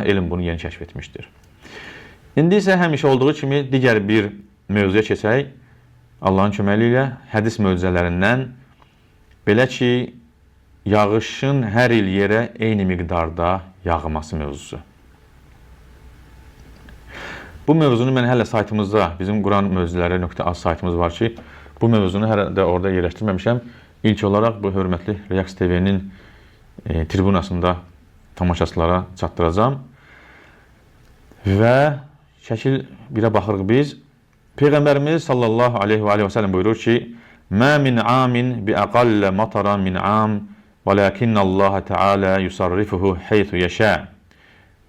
elm bunu yeni kəşf etmişdir. İndi isə həmişə olduğu kimi digər bir mövzuya keçək. Allahın köməyi ilə hədis möcüzələrindən belə ki, yağışın hər il yerə eyni miqdarda yağması mövzusu. Bu mövzunu mən hələ saytımızda, bizim Quran möcüzələri.az saytımız var ki, bu mövzunu hələ də orada yerləşdirməmişəm. İlk olaraq bu hörmətli Reaks TV-nin tribunasında tamaşaçılara çatdıracağım. Və şəkil 1-ə baxırıq biz. Peyğəmbərimiz sallallahu aleyhi və səlləm buyurur ki, "Mə min amin bi aqallə mataran min am, velakinnallaha Teala yusarrifuhu haythu yasha."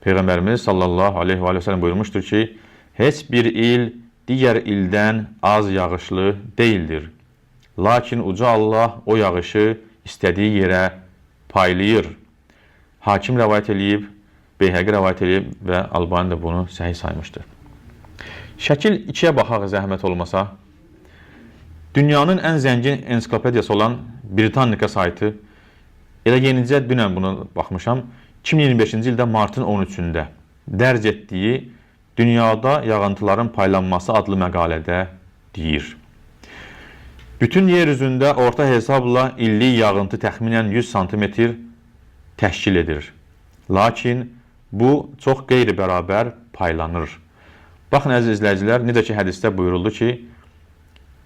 Peyğəmbərimiz sallallahu aleyhi və səlləm buyurmuşdur ki, heç bir il digər ildən az yağışlı deyildir. Lakin uca Allah o yağışı istədiyi yerə paylayır. Hakim rəvayət edib, Beyhəqi rəvayət edib və Albani də bunu səhih saymışdır. Şəkil 2-yə baxaq zəhmət olmasa. Dünyanın ən zəngin ensiklopediyası olan Britannica saytı, elə yenicə dünən buna baxmışam, 2025-ci ildə martın 13-də dərc etdiyi Dünyada yağıntıların paylanması adlı məqalədə deyir. Bütün yer üzündə orta hesabla illik yağıntı təxminən 100 cm təşkil edir. Lakin bu çox qeyri-bərabər paylanır. Baxın əziz izləyicilər, necə ki hədisdə buyuruldu ki,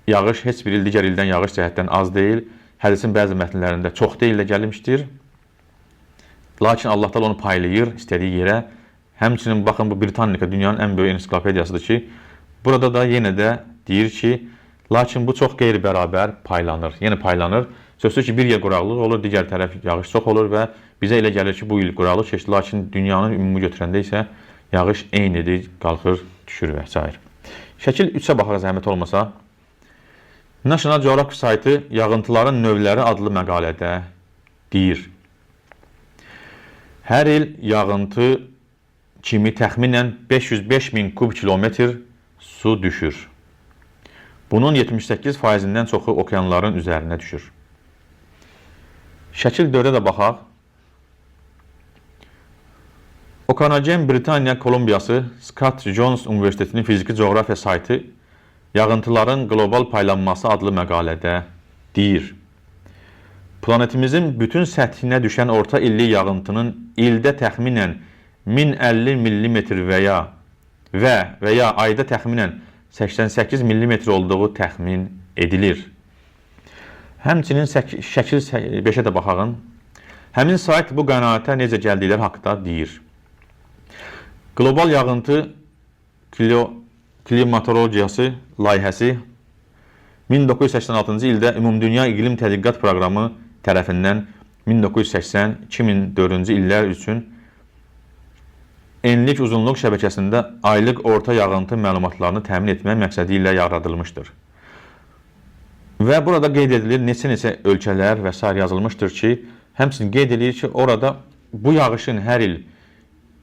yağış heç bir il digər ildən yağış cəhətdən az deyil. Hədisin bəzi mətnlərində çox deyil də gəlmişdir. Lakin Allah da onu paylayır istədiyi yerə. Həmçinin baxın bu Britannica dünyanın ən böyük ensiklopediyasıdır ki, burada da yenə də deyir ki, lakin bu çox qeyri-bərabər paylanır. Yəni paylanır. Sözsüz ki, bir yer quraqlıq olur, digər tərəf yağış çox olur və bizə elə gəlir ki, bu il quraqlıq keçdi, lakin dünyanın ümumi götürəndə isə yağış eynidir, qalxır, düşür və s. Şəkil 3-ə baxaq zəhmət olmasa. National Geographic saytı yağıntıların növləri adlı məqalədə deyir. Hər il yağıntı kimi təxminən 505 min kub kilometr su düşür. Bunun 78%-dən çoxu okeanların üzərinə düşür. Şəkil 4-ə də baxaq. Okanagan Britaniya Kolumbiyası Scott Jones Universitetinin fiziki coğrafiya saytı yağıntıların qlobal paylanması adlı məqalədə deyir. Planetimizin bütün səthinə düşən orta illik yağıntının ildə təxminən 1050 mm və ya ayda təxminən 88 mm olduğu təxmin edilir. Həmçinin şəkil 5-ə də baxağın. Həmin sayt bu qənaətə necə gəldikləri haqqında deyir. Qlobal yağıntı klimatologiyası layihəsi 1986-cı ildə Ümumdünya İqlim Tədqiqat Proqramı tərəfindən 1980-2004-cü illər üçün enlik uzunluq şəbəkəsində aylıq orta yağıntı məlumatlarını təmin etmək məqsədi ilə yaradılmışdır. Və burada qeyd edilir neçə ölkələr və s. yazılmışdır ki, həmçinin qeyd edilir ki, orada bu yağışın hər il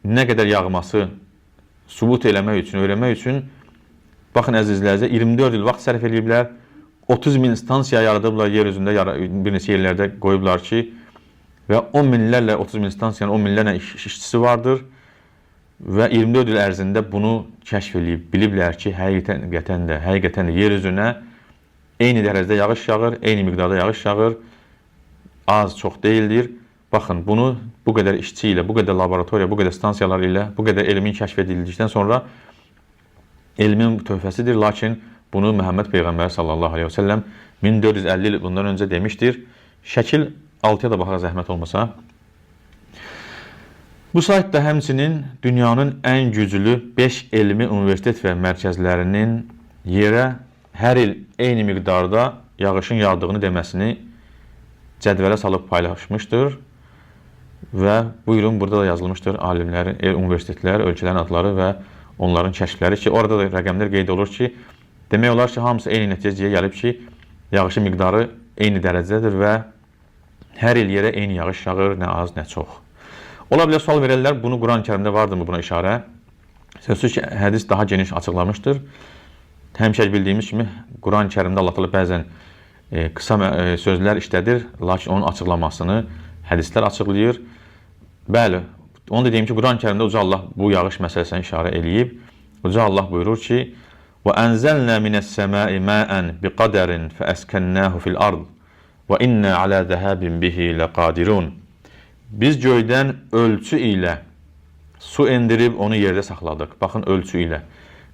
nə qədər yağması sübut eləmək üçün, öyrənmək üçün baxın əzizlərcə 24 il vaxt sərf ediblər, 30 min stansiya yaradıblar yer üzündə, bir neçə yerlərdə qoyublar ki, və 10 minlərlə, 30 min stansiyanın 10 minlərlə işçisi vardır və 24 il ərzində bunu kəşf edib, biliblər ki, həqiqətən də yer üzünə eyni dərəcədə yağış yağır, eyni miqdarda yağış yağır, az, çox deyildir. Baxın, bunu bu qədər işçi ilə, bu qədər laboratoriya, bu qədər stansiyalar ilə, bu qədər elmin kəşf edildikdən sonra elmin töhfəsidir, lakin bunu Məhəmməd Peyğəmbər sallallahu aleyhi və səlləm 1450 il bundan öncə demişdir. Şəkil 6-ya da baxaq zəhmət olmasa. Bu saytda həmçinin dünyanın ən güclü 5 elmi universitet və mərkəzlərinin yerə hər il eyni miqdarda yağışın yağdığını deməsini cədvələ salıb paylaşmışdır. Və buyurun, burada da yazılmışdır alimlərin, universitetlər, ölkələrin adları və onların kəşfləri ki, orada da rəqəmlər qeyd olur ki, demək olar ki, hamısı eyni nəticəyə gəlib ki, yağışın miqdarı eyni dərəcədir və hər il yerə eyni yağış yağır, nə az, nə çox. Ola bilər, sual verərlər, bunu Quran-ı Kərimdə vardırmı buna işarə? Sözsüz ki, hədis daha geniş açıqlamışdır. Həmişə bildiyimiz kimi, Quran-ı Kərimdə Allah bəzən qısa sözlər işlədir, lakin onun açıqlamasını hədislər açıqlayır. Bəli, Onu da deyim ki, Quran-ı Kərimdə Uca Allah bu yağış məsələsinə işarə eləyib. Uca Allah buyurur ki, وَأَنْزَلْنَا مِنَ السَّمَاءِ مَاءً بِقَدَرٍ فَأَسْكَنَّاهُ فِي الْأَرْضِ وَإِنَّا عَلَى ذَهَابٍ بِهِ لَقَادِرُونَ. Biz göydən ölçü ilə su endirib onu yerdə saxladıq. Baxın, ölçü ilə.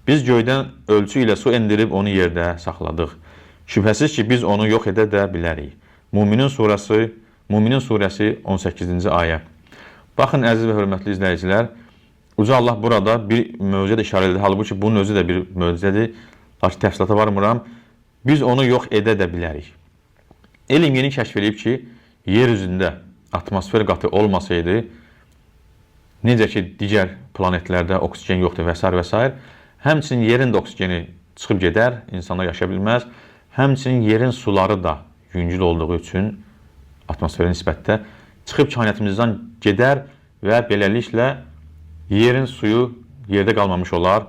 Biz göydən ölçü ilə su endirib onu yerdə saxladıq. Şübhəsiz ki, biz onu yox edə də bilərik. Müminin surəsi 18-ci ayə. Baxın, əziz və hörmətli izləyicilər, Uca Allah burada bir möcüzə də işarə edir. Halbuki bunun özü də bir möcüzədir. Lakin təfsilata varmıram. Biz onu yox edə də bilərik. Elm yeni kəşf edib ki, yer üzündə atmosfer qatı olmasaydı, necə ki, digər planetlərdə oksigen yoxdur və s. Həmçinin yerin də oksigeni çıxıb gedər, insanlar yaşaya bilməz. Həmçinin yerin suları da yüngül olduğu üçün atmosferə nisbətdə çıxıb kainatımızdan gedər və beləliklə yerin suyu yerdə qalmamış olar.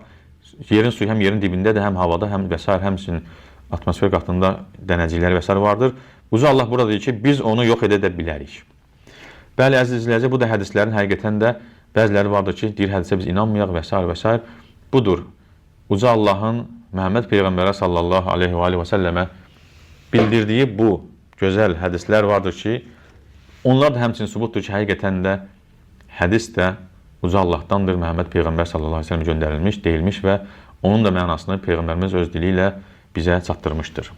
Yerin suyu həm yerin dibindədir, həm havada, həm və s. Həmçinin atmosfer qatında dənəciklər və s. vardır. Uca Allah burada deyir ki, biz onu yox edə də bilərik. Bəli, əziz izləyicilər, bu da hədislərin həqiqətən də bəziləri vardır ki, deyir hədisə biz inanmayaq və s. Budur. Uca Allahın Məhəmməd Peyğəmbərə sallallahu aleyhi və səlləmə bildirdiyi bu gözəl hədislər vardır ki, onlar da həmçinin sübutdur ki, həqiqətən də hədis də Uca Allahdandır. Məhəmməd Peyğəmbər sallallahu aleyhi və səlləm göndərilmiş, deyilmiş və onun da mənasını Peyğəmbərimiz öz dili ilə bizə çatdırmışdır.